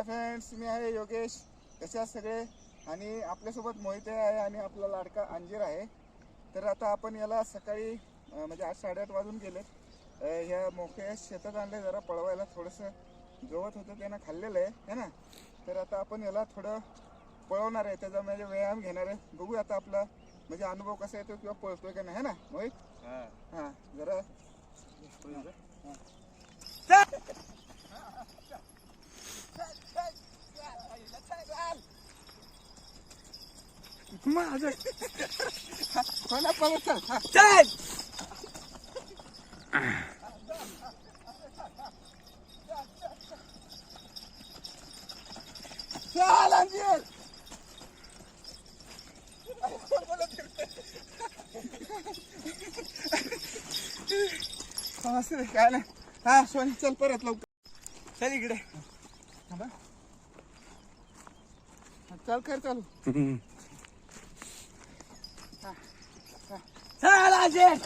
Hi friends, मी आहे योगेश. कसे आहात सगळे? आणि आपल्यासोबत मोहित आहे आणि आपला लाडका अंजीर आहे. तर आता आपण याला सकाळी म्हणजे आज 8:30 वाजून गेले. ह्या मोकळ्या शेतात आणले जरा पळवायला. थोडंसं गवत होतं त्यानं खाल्लेलं आहे ना. तर आता आपण याला थोडं पळवणार आहे, त्याचा म्हणजे व्यायाम घेणार आहे. बघू आता आपला म्हणजे अनुभव कसा येतो किंवा पळतोय का नाही, है ना मोहित? हां जरा माझं कोणा पळत चल. चल अंजीर. काय नाही. हा सोनी चल परत लवकर. चल इकडे. चल कर चालू. चल अंजीर.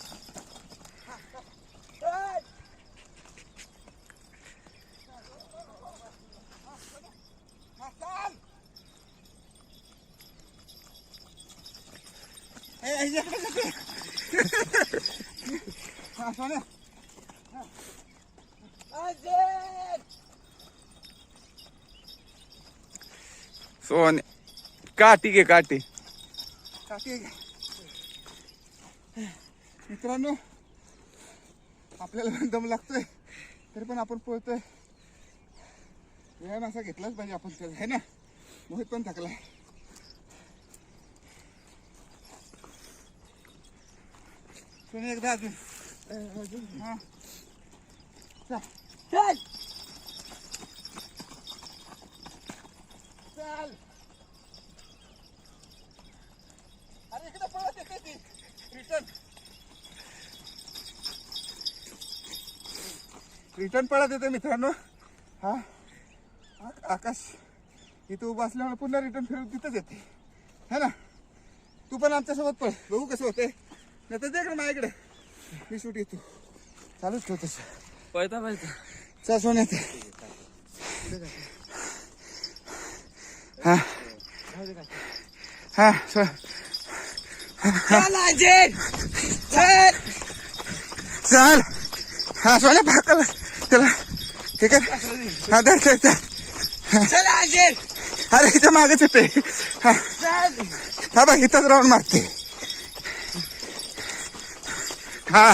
सोने काठी घे काठी. मित्रांनो, आपल्याला दम लागतोय तरी पण आपण पळतोय. व्यायाम असा घेतलाच पाहिजे आपण त्याला, है ना? मोहित पण थकलाय. तुम्ही एकदा अजून हा चल चल चल. अरे इकडे पळत येते ती रिटर्न पळत येते मित्रांनो. हा आकाश इथं उभं असल्यामुळे पुन्हा रिटर्न फिरून तिथंच येते, है ना? तू पण आमच्यासोबत पळ, बघू कसं होतंय. नाही तर दे माझ्याकडे, मी शूट येतो. चालूच ठेव तसं. पळता पळता चल सोन्यात. हा हा चल चल. हा सोन्या भाकल त्याला. ठीक आहे. हा धर धर धर. अरे इथं मागच येते. हा बघ इथंच राऊंड मारते. हा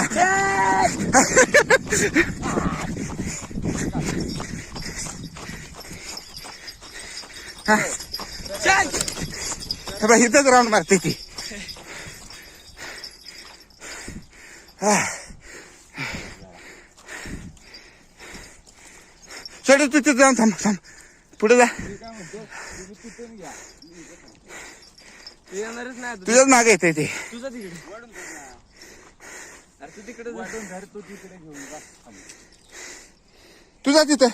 बघ इथंच राऊंड मारते ती. चढ तू तिथं जाऊन थांब थांब. पुढे जा. येणारच नाही तुझ्याच मागे येते ते. तुझा तिकडे. अरे तू तिकडे धर, तू तिकडे घेऊन जा. तुझा तिथं.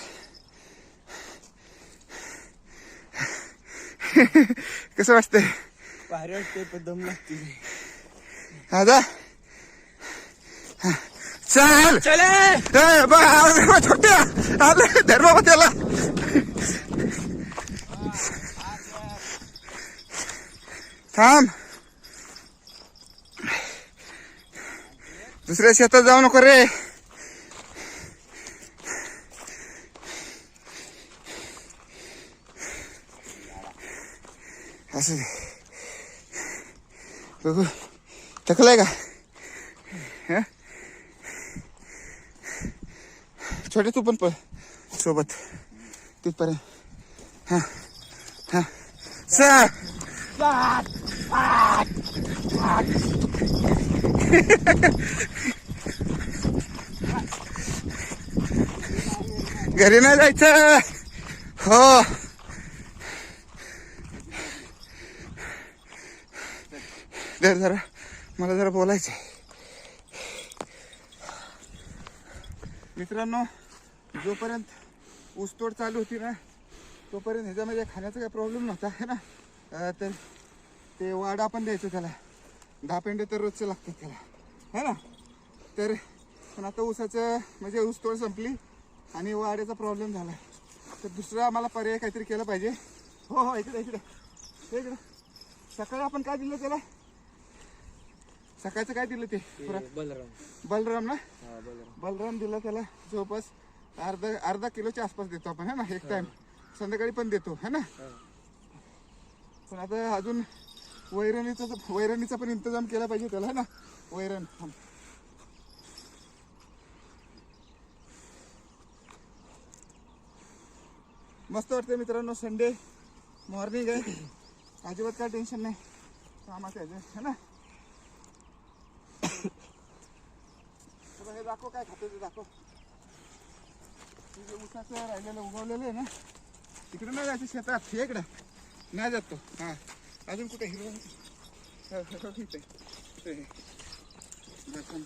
कसं वाटतंय? भारी वाटते पण दम लागते. हा जा. चल चले बघ छोट्या आलं. धर बाबा त्याला. थांब. दुसऱ्या शेतात जाऊ नको रे. असं बघू थकलाय का? छोटे तू पण पळ सोबत तिथपर्यंत. हा हा चल. घरी नाही जायचं. हो जरा मला जरा बोलायचं आहे. मित्रांनो, जोपर्यंत ऊसतोड चालू होती ना तोपर्यंत ह्याच्यामध्ये खाण्याचा काही प्रॉब्लेम नव्हता, है ना? तर ते वाडा पण द्यायचं त्याला. 10 पेंडे तर रोजचे लागतात त्याला, है ना? तर पण आता ऊसाचं म्हणजे ऊसतोड संपली आणि वाड्याचा प्रॉब्लेम झाला. तर दुसरं आम्हाला पर्याय काहीतरी केलं पाहिजे. हो हो इकडे इकडे इकडे. सकाळी आपण काय दिलं त्याला? सकाळचं काय दिलं ते? बलराम ना. बलराम दिला त्याला जवळपास अर्धा किलोच्या आसपास देतो आपण है ना एक टाइम. संध्याकाळी पण देतो है ना. पण आता अजून वैरणीचा पण इंतजाम केला पाहिजे त्याला है ना. वैरण मस्त वाटते मित्रांनो. संडे मॉर्निंग आहे, अजिबात काय टेन्शन नाही कामाचं आहे ना. हे दाखव काय खातो ते दाखव. ऊसाचं राहिलेलं उगवलेलं आहे ना, तिकडे नाही जायचं शेतात, हे इकडं नाही जातो. हां अजून कुठे हिरवं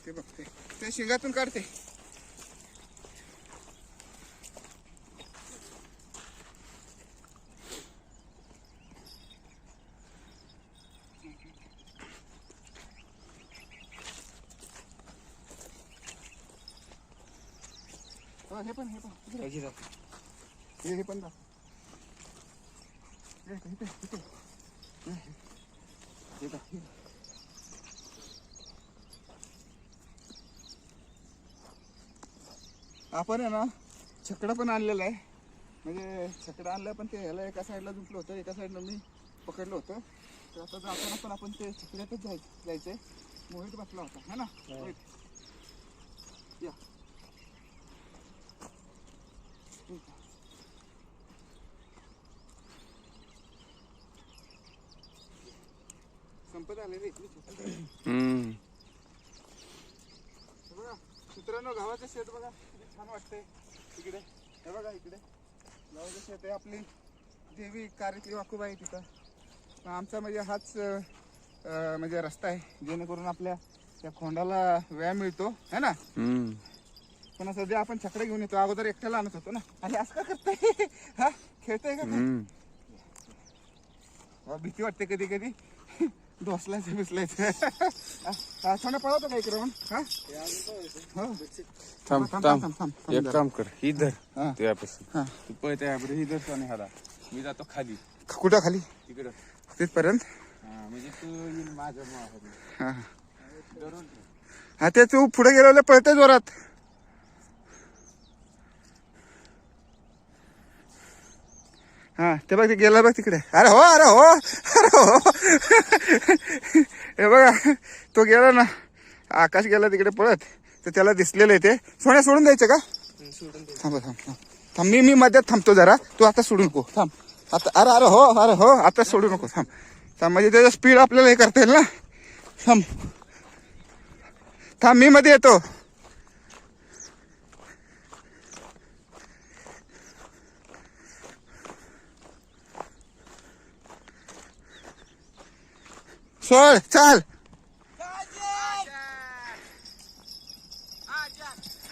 ते बघते ते शिंगातून काढते. हे पण हे पण आपण आहे ना छकडं पण आणलेलं आहे. म्हणजे छकडं आणलं पण ते ह्याला एका साईडला जुंपलं होतं, एका साईडला मी पकडलं होतं. तर आता जाताना पण आपण ते छकड्यातच जायचंय. मोहित बसला होता है ना. मोहित या संपत आलेली इकडे बघा मित्रांनो. गावाचं शेत बघा किती छान वाटतंय इकडे. हे बघा इकडे गावाचं शेत आहे. आपली देवी कार्यत्री वाकूबाई तिथं. आमचा म्हणजे हाच म्हणजे रस्ता आहे जेणेकरून आपल्या त्या खोंडाला व्यायाम मिळतो है ना. पण सध्या आपण छकडे घेऊन येतो, अगोदर एकट्याला आणत होतो ना. आणि असं का करताय? हा खेळताय का? भीती वाटते कधी कधी ढोसलायचं बिसलायचं. सोन्या पळवतो का इकडे? एक काम कर, इधर त्यापासून तू पळते इधर सोने हाला, मी जातो खाली. कुठं खाली? तिकडं तिथपर्यंत. म्हणजे तू येईल माझ्या हा ते तू पुढे गेल्यावर पळते जोरात. हा ते बघ ते गेला बघ तिकडे. अरे हो अरे हो अरे हो. हे बघा तो गेला ना, आकाश गेला तिकडे पळत. तर त्याला दिसलेलं आहे ते. सोन्या सोडून द्यायचं का? थांब थांब थांब थांब. मी मध्यात थांबतो जरा, तू आता सोडू नको. थांब आता. अरे अरे हो अरे हो आता सोडू नको. थांब थांब म्हणजे त्याचा स्पीड आपल्याला हे करता येईल ना. थांब थांब मी मध्ये येतो. सोड चाल.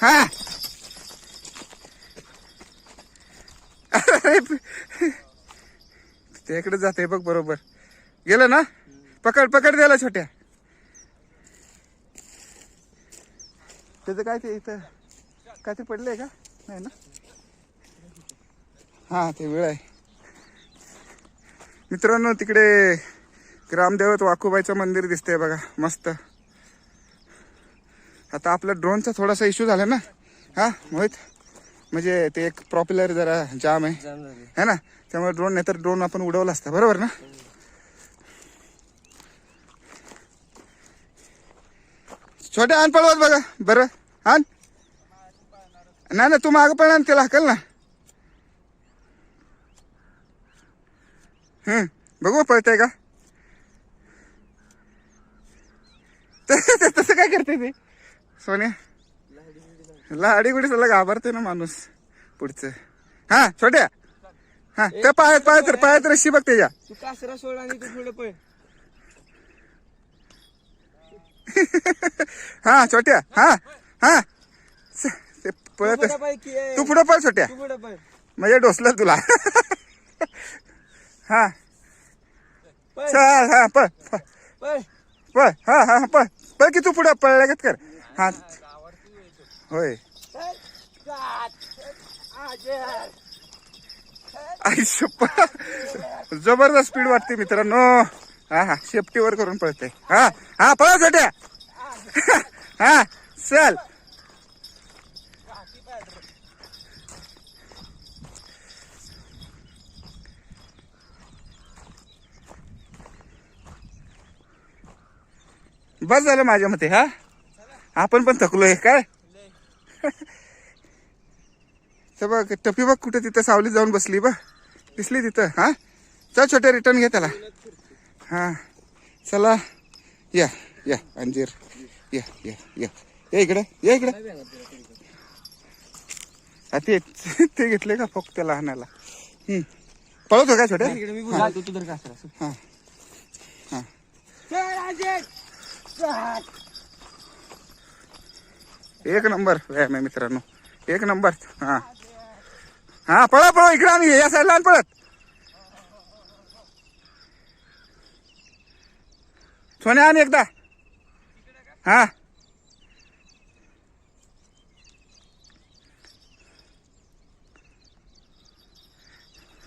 हा ते इकडे जाते बघ. बरोबर गेलं ना. पकड पकड द्यायला छोट्या. त्याचं काय ते इथं काय ते पडलंय का? नाही ना. हा ते वेळ आहे मित्रांनो. तिकडे ग्रामदेवत वाकूबाईचं मंदिर दिसतंय बघा मस्त. आता आपला ड्रोनचा थोडासा इश्यू झाला ना. हा मोहित म्हणजे ते एक प्रॉपेलर जरा जाम आहे है ना. त्यामुळे ड्रोन नाही तर ड्रोन आपण उडवला असता. बरोबर ना. छोट्या आण पळवत बघा बरं. आण नाही ना तू मागं पण आण त्याला हकल ना. बघू पळतंय का. तसं काय करते ते सोन्या? लाडी गुडी सगळं घाबरते ना माणूस पुढचं. हा छोट्या. हा त्या पायात रशी बघ त्याच्या. तू कासरा सोड आणि तू पुढे पळ. हा छोट्या. हा हा ते पळत. तू पुढे पळ छोट्या म्हणजे डोसलं तुला. हा चल. हा पळ पळ. हा हा पळ पळ की तू पुढे पळ लगेच कर. हा होय आई शप्पा जबरदस्त स्पीड वाटते मित्रांनो. हा हा शेपटीवर करून पळते. हा हा पळा छोट्या. हा चल. बस झालं माझ्या मते. हा आपण पण थकलोय काय. तर बघ टपी बघ कुठे तिथं सावलीत जाऊन बसली बघ. दिसली तिथं. हा चल छोटे रिटर्न घे त्याला. हा चला या या अंजीर या या या या इकडे या इकडे. ते ते घेतले का फोक त्याला आणायला. पळवतो का छोटे. हा हा एक नंबर व्यायाम आहे मित्रांनो. एक नंबर. हा हा पळा पळा इकडे आम्ही या साईडला आण पळत. सोन्या आण एकदा. हा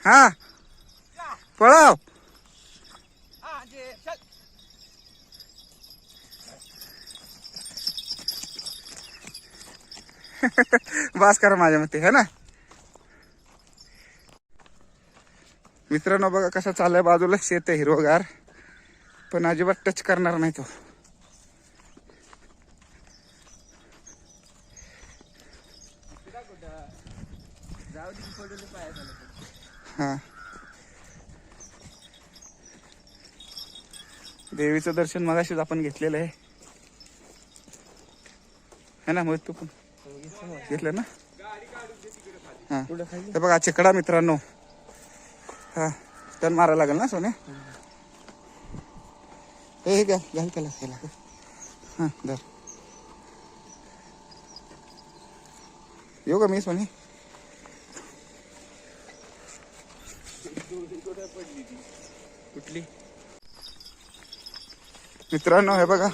हा पळाव. बास करा माझ्या मते है ना मित्रांनो. बघा कसा चाललाय. बाजूला शेत आहे हिरवगार पण अजिबात टच करणार नाही तो. हा देवीचं दर्शन मगाशीच आपण घेतलेलं आहे है ना. मग तू पण घेतलं ना. हा हे बघा चकडा मित्रांनो. हा टर्न मारायला लागेल ना सोन्या. हे घ्या घाल त्याला त्याला. हा धर. येऊ का मी सोनी. कुठली मित्रांनो हे बघा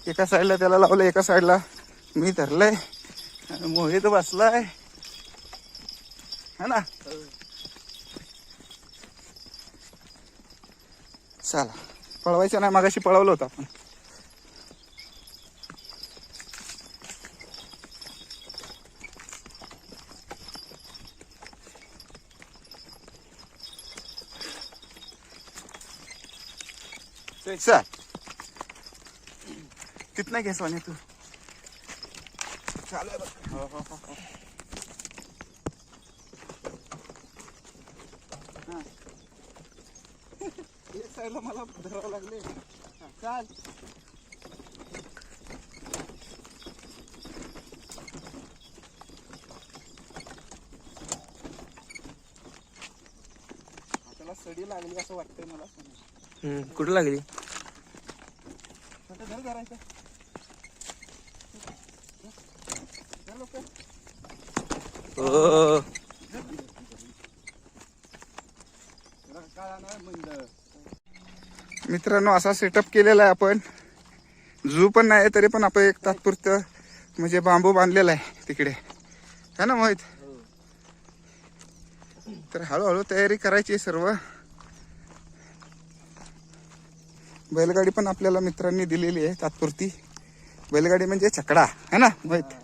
एका साईडला त्याला लावलं एका साईडला मी धरलंय. मोहित बसलाय है ना. चला पळवायचं नाही. मागाशी पळवलं होतं आपण. चल तिथं घे सोन्या तू. चालू आहे बघ. एक साईडला मला धरावं लागले. चाल त्याला सडी लागली असं वाटतंय मला. कुठं लागली. घर धरायचं. मित्रांनो असा सेटअप केलेला आहे आपण. झू पण नाही तरी पण आपण एक तात्पुरतं म्हणजे बांबू बांधलेला आहे तिकडे है ना मोहित. तर हळूहळू तयारी करायची सर्व. बैलगाडी पण आपल्याला मित्रांनी दिलेली आहे तात्पुरती. बैलगाडी म्हणजे छकडा है ना मोहित.